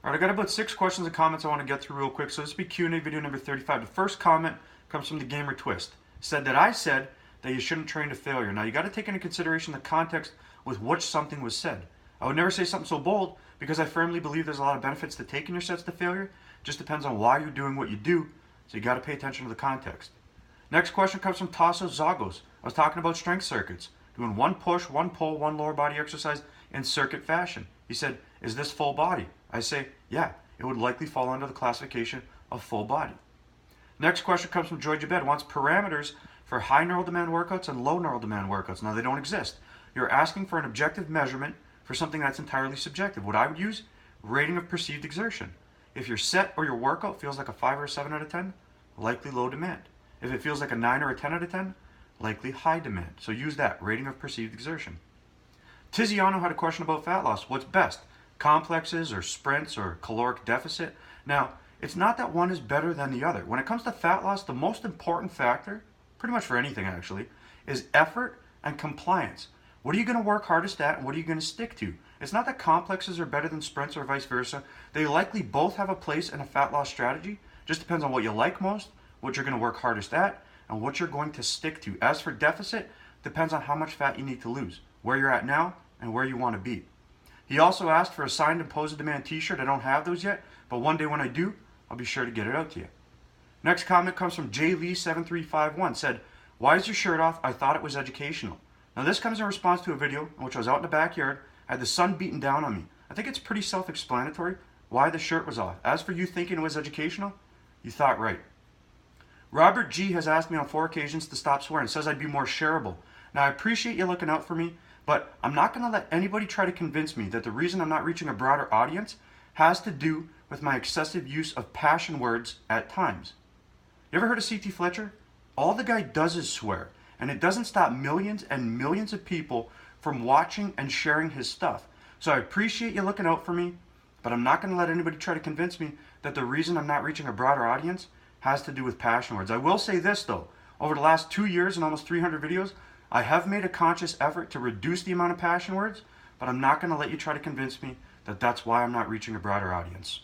Alright, I got about 6 questions and comments I want to get through real quick, so this will be Q&A video number 35. The first comment comes from TheGamertwist. Said that I said that you shouldn't train to failure. Now, you got to take into consideration the context with which something was said. I would never say something so bold because I firmly believe there's a lot of benefits to taking your sets to failure. It just depends on why you're doing what you do, so you got to pay attention to the context. Next question comes from Tasos Zagos. I was talking about strength circuits, doing one push, one pull, one lower body exercise in circuit fashion. He said, is this full body? I say, yeah, it would likely fall under the classification of full body. Next question comes from Joy Jabed. Wants parameters for high neural demand workouts and low neural demand workouts. Now, they don't exist. You're asking for an objective measurement for something that's entirely subjective. What I would use, rating of perceived exertion. If your set or your workout feels like a 5 or a 7 out of 10, likely low demand. If it feels like a 9 or a 10 out of 10, likely high demand. So use that, rating of perceived exertion. Tiziano had a question about fat loss. What's best? Complexes or sprints or caloric deficit? Now, it's not that one is better than the other. When it comes to fat loss, the most important factor, pretty much for anything actually, is effort and compliance. What are you going to work hardest at and what are you going to stick to? It's not that complexes are better than sprints or vice versa. They likely both have a place in a fat loss strategy. Just depends on what you like most, what you're going to work hardest at, and what you're going to stick to. As for deficit, depends on how much fat you need to lose, where you're at now, and where you want to be. He also asked for a signed Impose a Demand t-shirt. I don't have those yet, but one day when I do, I'll be sure to get it out to you. Next comment comes from jlee7351. Said, why is your shirt off? I thought it was educational. Now this comes in response to a video in which I was out in the backyard. I had the sun beating down on me. I think it's pretty self-explanatory why the shirt was off. As for you thinking it was educational, you thought right. Robert G has asked me on 4 occasions to stop swearing. Says I'd be more shareable. Now I appreciate you looking out for me, but I'm not going to let anybody try to convince me that the reason I'm not reaching a broader audience has to do with my excessive use of passion words at times. You ever heard of C.T. Fletcher? All the guy does is swear, and it doesn't stop millions and millions of people from watching and sharing his stuff. So I appreciate you looking out for me, but I'm not going to let anybody try to convince me that the reason I'm not reaching a broader audience has to do with passion words. I will say this though, over the last 2 years and almost 300 videos, I have made a conscious effort to reduce the amount of passion words, but I'm not going to let you try to convince me that that's why I'm not reaching a broader audience.